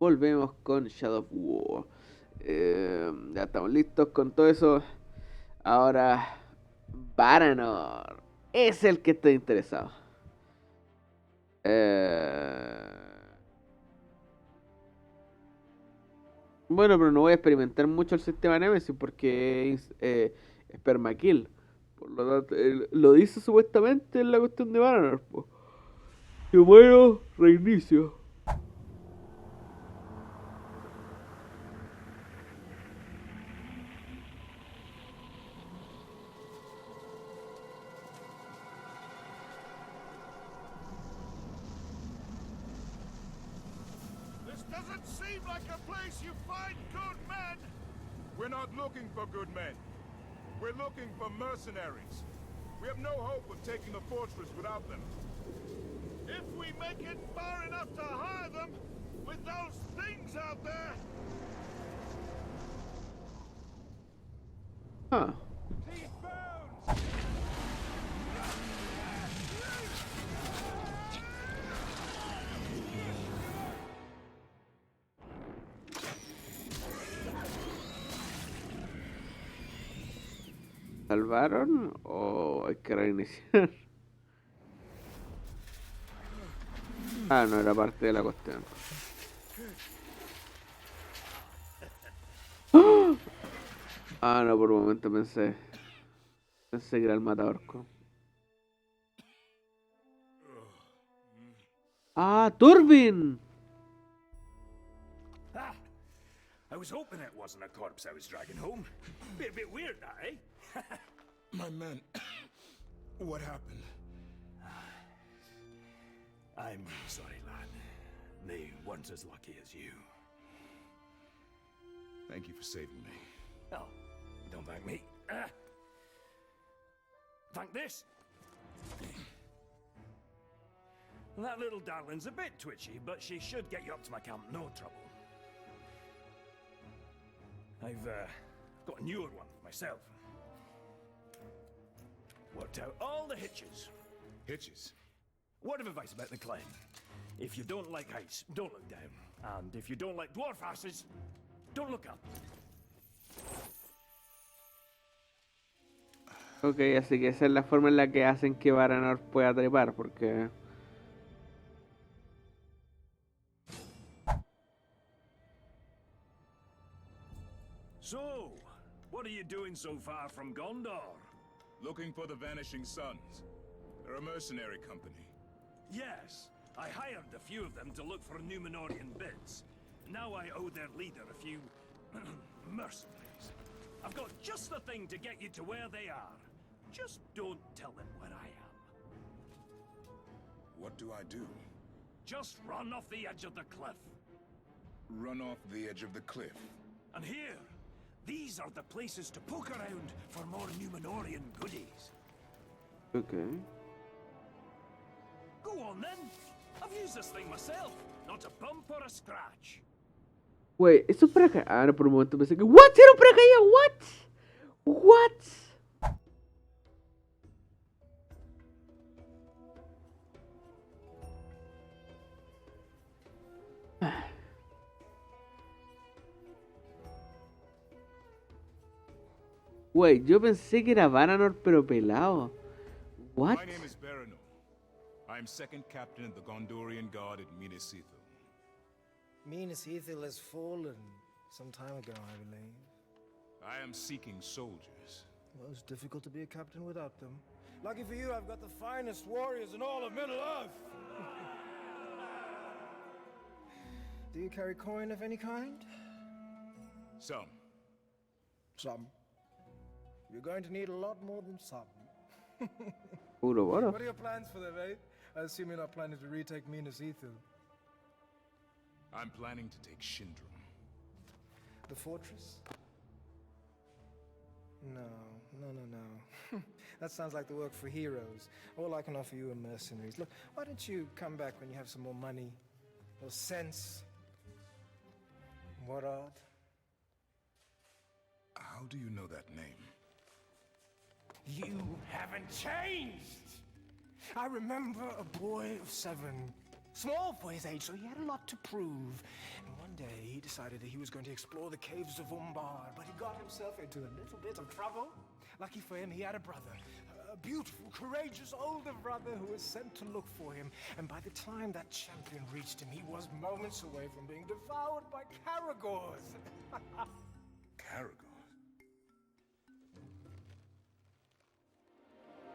volvemos con Shadow of War. Ya estamos listos con todo eso. Ahora, Varanor es el que estoy interesado. Bueno, pero no voy a experimentar mucho el sistema Nemesis porque es permakill. Por lo tanto, lo dice supuestamente en la cuestión de Varanor. Y bueno, reinicio. Doesn't seem like a place you find good men! We're not looking for good men. We're looking for mercenaries. We have no hope of taking the fortress without them. If we make it far enough to hire them, with those things out there... Ah. These bones! ¿Salvaron o hay que reiniciar? Ah, no, era parte de la cuestión. ¡Ah! Ah, no, por un momento pensé que era el mataorco. Ah, Turbin. Ah, I was hoping it wasn't a corpse I was dragging home. Be a bit weird, that, eh? My men... what happened? I'm sorry, lad. They weren't as lucky as you. Thank you for saving me. Oh, don't thank me. Thank this. That little darling's a bit twitchy, but she should get you up to my camp, no trouble. I've got a newer one myself. Worked out all the hitches. Hitches? Word of advice about the climb. If you don't like heights, don't look down. And if you don't like dwarf asses, don't look up. Ok, así que esa es la forma en la que hacen que Varanor pueda trepar, porque... So, what are you doing so far from Gondor? Looking for the Vanishing Sons. They're a mercenary company. Yes, I hired a few of them to look for Numenorian bits. Now I owe their leader a few mercenaries. I've got just the thing to get you to where they are. Just don't tell them where I am. What do I do? Just run off the edge of the cliff. Run off the edge of the cliff. And here, these are the places to poke around for more Numenorian goodies. Okay. Go on then. I've used this thing myself. Not a bump or a scratch. Wait, ¿eso es para acá? Ah, no, por un momento pensé que... ¿What? ¿Era para acá ya? ¿What? ¿What? Wait, yo pensé que era Varanor pero pelado. What? My name is Baranor. I'm second captain of the Gondorian Guard at Minas Ithil. Minas Ithil has fallen some time ago, I believe. I am seeking soldiers. Well, it's difficult to be a captain without them. Lucky for you, I've got the finest warriors in all of Middle-earth. Do you carry coin of any kind? Some. Some. You're going to need a lot more than some. Puro oro. What are your plans for them, eh? I assume you're not planning to retake Minas Ithil. I'm planning to take Shindrum. The fortress? No. That sounds like the work for heroes. All I can offer you are mercenaries. Look, why don't you come back when you have some more money or sense? Mordor? How do you know that name? You haven't changed! I remember a boy of 7 Small for his age, so he had a lot to prove. And one day he decided that he was going to explore the caves of Umbar, but he got himself into a little bit of trouble. Lucky for him, he had a brother. A beautiful, courageous older brother who was sent to look for him. And by the time that champion reached him, he was moments away from being devoured by Caragors. Caragor?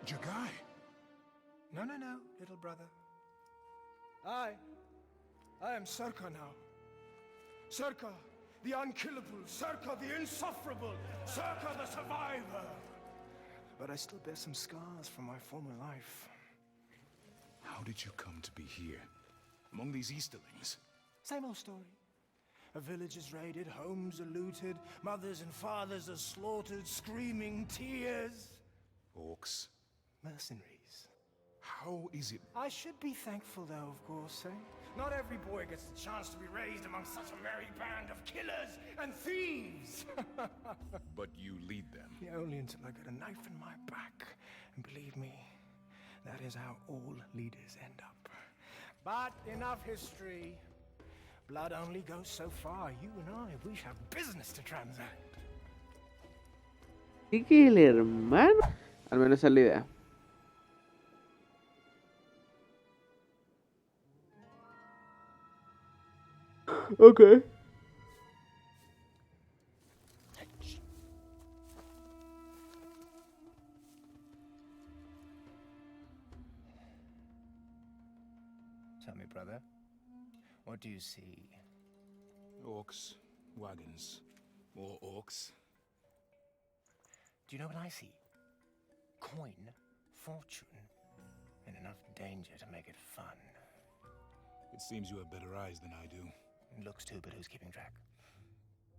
Jagai? No, little brother. I am Acerca now. Acerca, the unkillable. Acerca, the insufferable. Acerca, the survivor. But I still bear some scars from my former life. How did you come to be here, among these Easterlings? Same old story. A village is raided, homes are looted, mothers and fathers are slaughtered, screaming tears. Orcs? Mercenaries. How is it? I should be thankful, though, of course, eh? Not every boy gets the chance to be raised among such a merry band of killers and thieves. But you lead them. Yeah, only until I get a knife in my back. And believe me, that is how all leaders end up. But enough history. Blood only goes so far. You and I, we have business to transact. ¿Y que el hermano? Al menos esa es la idea. Okay. Tell me, brother, what do you see? Orcs, wagons, more orcs. Do you know what I see? Coin, fortune, and enough danger to make it fun. It seems you have better eyes than I do. It looks too, but who's keeping track?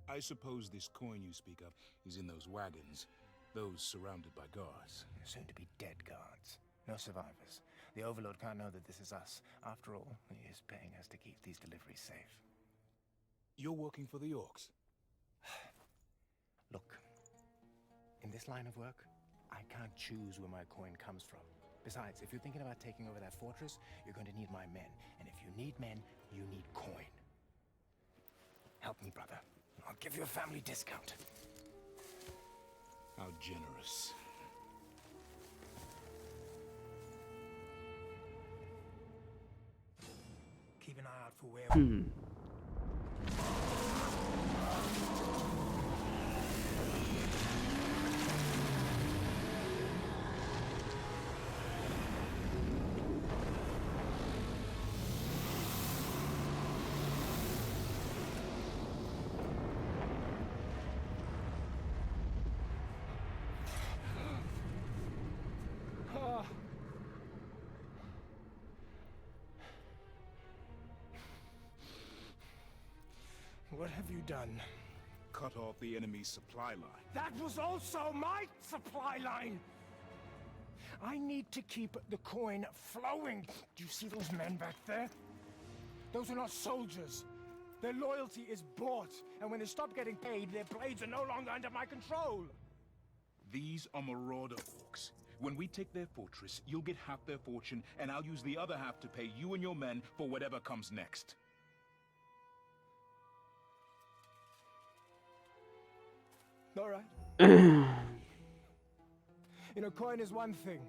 I suppose this coin you speak of is in those wagons, those surrounded by guards. Soon to be dead guards. No survivors. The Overlord can't know that this is us. After all, he is paying us to keep these deliveries safe. You're working for the orcs? Look, in this line of work, I can't choose where my coin comes from. Besides, if you're thinking about taking over that fortress, you're going to need my men. And if you need men, you need coin. Help me, brother. I'll give you a family discount. How generous. Keep an eye out for where... What have you done? Cut off the enemy's supply line. That was also my supply line! I need to keep the coin flowing. Do you see those men back there? Those are not soldiers. Their loyalty is bought, and when they stop getting paid, their blades are no longer under my control. These are marauder orcs. When we take their fortress, you'll get half their fortune, and I'll use the other half to pay you and your men for whatever comes next. All right. You know, coin is one thing.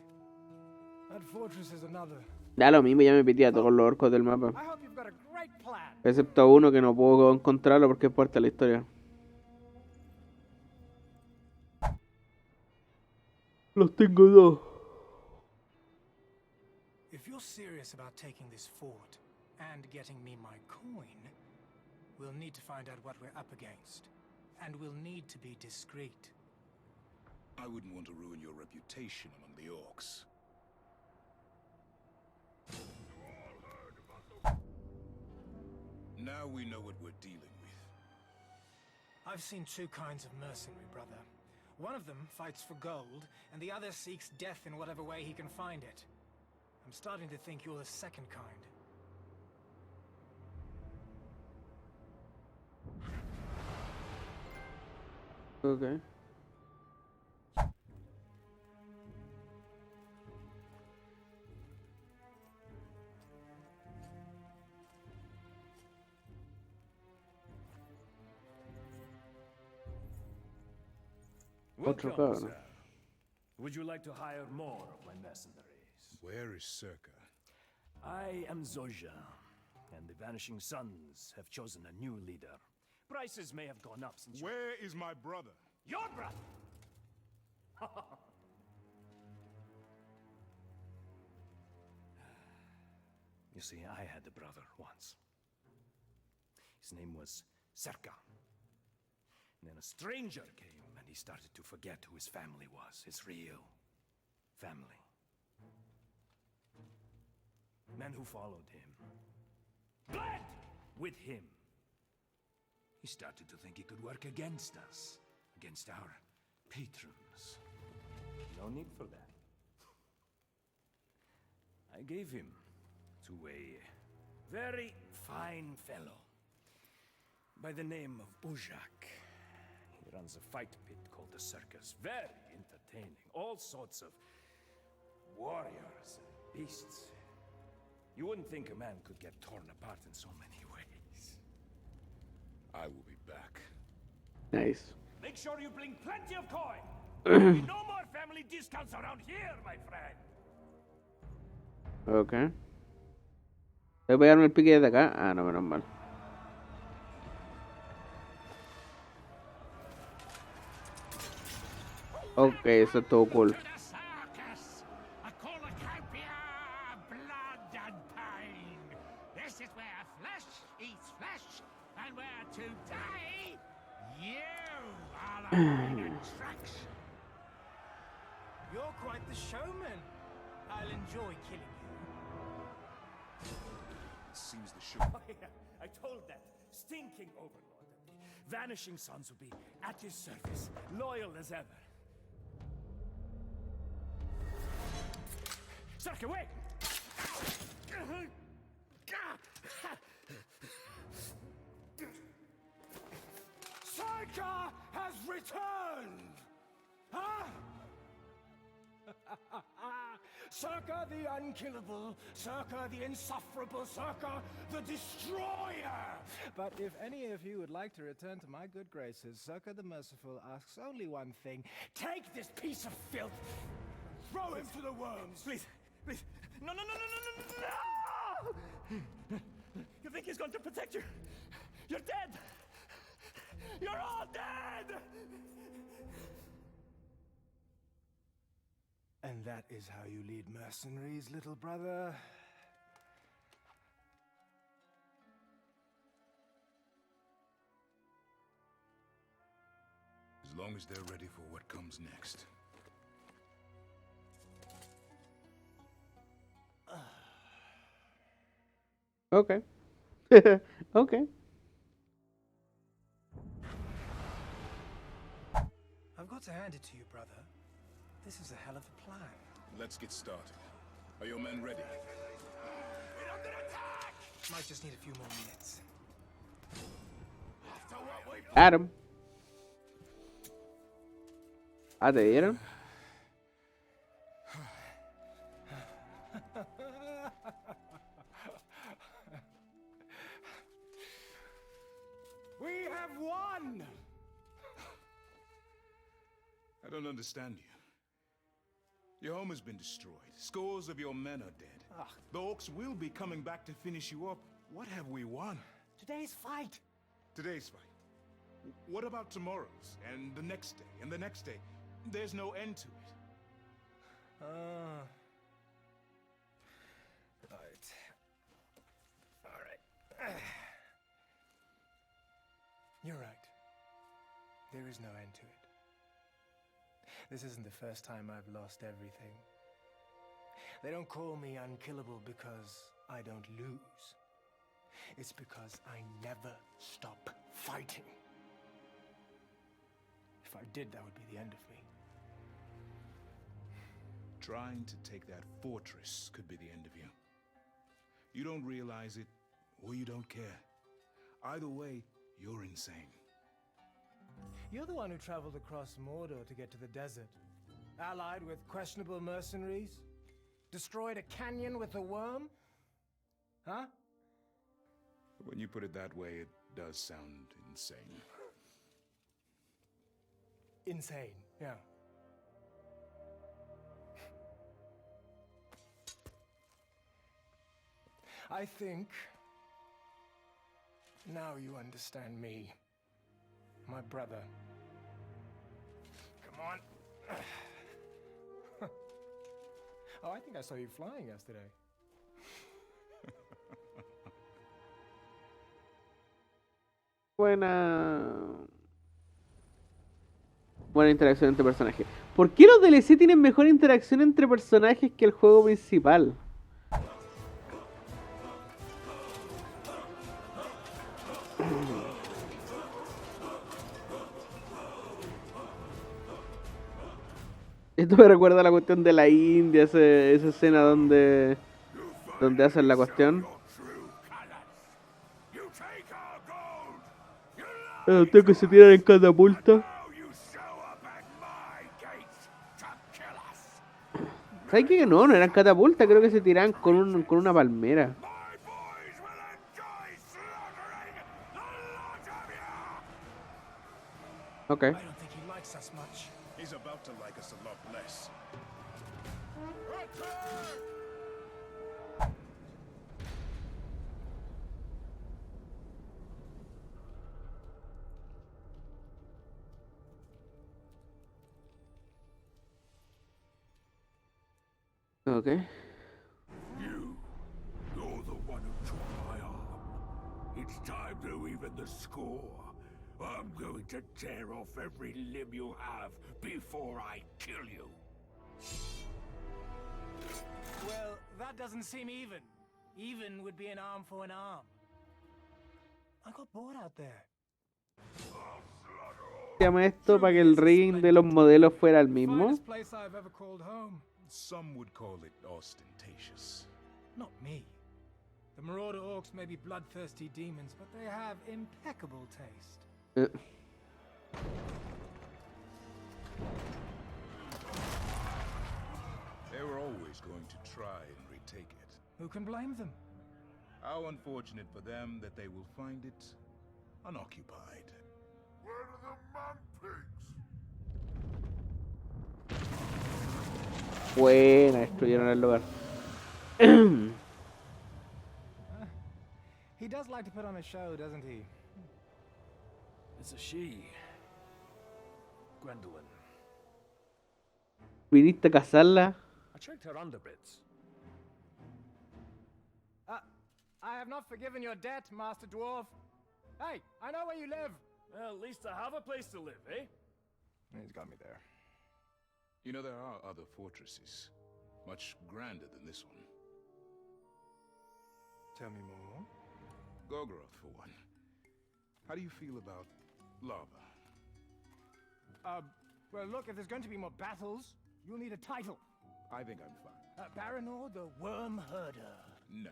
That fortress is another. Da lo mismo, ya me metí a todos los orcos del mapa. I hope you've got a great plan. Excepto uno que no puedo encontrarlo porque es parte de la historia. Los tengo dos. If you're serious about taking this fort and getting me my coin, we'll need to find out what we're up against. And we'll need to be discreet. I wouldn't want to ruin your reputation among the orcs. Now we know what we're dealing with. I've seen two kinds of mercenary, brother. One of them fights for gold, and the other seeks death in whatever way he can find it. I'm starting to think you're the second kind. Okay. Otro Welcome, cabro. sir. Would you like to hire more of my mercenaries? Where is Circa? I am Zoja, and the Vanishing Sons have chosen a new leader. Prices may have gone up since Where is my brother? Your brother! You see, I had a brother once. His name was Acerca. And then a stranger came, and he started to forget who his family was, his real family. Men who followed him bled with him. He started to think he could work against us, against our patrons. No need for that. I gave him to a very fine fellow by the name of Ujak. He runs a fight pit called the Circus. Very entertaining. All sorts of warriors and beasts. You wouldn't think a man could get torn apart in so many ways. I will be back. Nice. Make sure you bring plenty of coin. There'll be no more family discounts around here, my friend. Ok. Voy a pegarme el pique de acá. Ah, no, menos mal. Ok, eso estuvo cool. A cornucopia of blood and pain. This is where flesh eats flesh, and where today you are the main attraction. You're quite the showman. I'll enjoy killing you. It seems the ship. Oh, yeah. I told that stinking overlord that the Vanishing Sons would be at his service, loyal as ever. Circa, wait! Circa has returned! Huh? Circa the unkillable, Circa the insufferable, Circa the destroyer! But if any of you would like to return to my good graces, Circa the merciful asks only one thing. Take this piece of filth! Throw him to the worms! Please, please. No, no, no, no, no, no, no! You think he's going to protect you? You're dead! You're all dead! And that is how you lead mercenaries, little brother? As long as they're ready for what comes next. Ok. Ok. I've got to hand it to you, brother. This is a hell of a plan. Let's get started. Are your men ready? We're under attack! Might just need a few more minutes. After what we've Adam. Ah, ¿te dieron? We have won! I don't understand you. Your home has been destroyed. Scores of your men are dead. Ugh. The orcs will be coming back to finish you up. What have we won? Today's fight. Today's fight. What about tomorrow's? And the next day? And the next day? There's no end to it. Right. All right. You're right. There is no end to it. This isn't the first time I've lost everything. They don't call me unkillable because I don't lose. It's because I never stop fighting. If I did, that would be the end of me. Trying to take that fortress could be the end of you. You don't realize it, or you don't care. Either way, you're insane. You're the one who traveled across Mordor to get to the desert. Allied with questionable mercenaries? Destroyed a canyon with a worm? Huh? When you put it that way, it does sound insane. insane. Yeah. I think now you understand me, my brother. Come on. Oh, I think I saw you flying yesterday. Buena interacción entre personajes. ¿Por qué los DLC tienen mejor interacción entre personajes que el juego principal? Esto me recuerda a la cuestión de la India, esa escena donde hacen la cuestión. Tengo que se tiran en catapulta. ¿Sabes qué? No eran catapulta, creo que se tiran con una palmera. Ok. I don't think he likes us much. He's about to like us a lot less. Ok. You're the one who took my arm. It's time to even the score. I'm going to tear off every limb you have before I kill you. Well, that doesn't seem even. Even would be an arm for an arm. I got bored out there. Se llama esto para que el rigging de los modelos fuera el mismo. Finest place I've ever called home. Some would call it ostentatious. Not me. The Marauder Orcs may be bloodthirsty demons, but they have impeccable taste. They were always going to try and retake it. Who can blame them? How unfortunate for them that they will find it unoccupied. Where are the man pigs? Buena, destruyeron el lugar. He does like to put on a show, doesn't he? It's a she. Gwendolyn. ¿Viniste a casarla? I checked her underbits. I have not forgiven your debt, Master Dwarf. Hey, I know where you live. Well, at least I have a place to live, eh? He's got me there. You know, there are other fortresses, much grander than this one. Tell me more. Gorgoroth, for one. How do you feel about lava? Well, look, if there's going to be more battles, you'll need a title. I think I'm fine. Baranor the Worm Herder. No.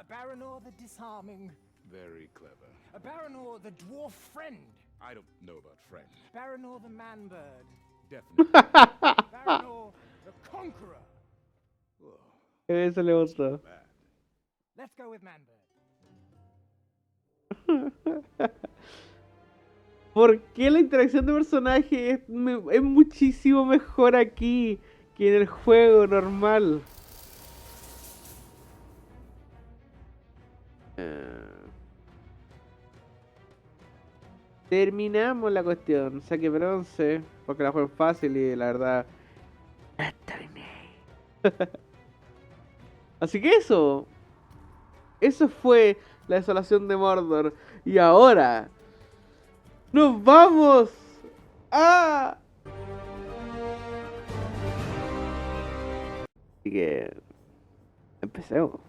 Baranor the Disarming. Very clever. Baranor the Dwarf Friend. I don't know about friend. Baranor the Man-Bird. Definitely. Baranor the Conqueror. Eso le gustó. Bad. Let's go with Man-Bird. ¿Por qué la interacción de personajes es muchísimo mejor aquí que en el juego normal? Terminamos la cuestión. Saque bronce, porque la juego es fácil y la verdad... la terminé. Así que eso fue la desolación de Mordor. Y ahora nos vamos a... Así que empecemos.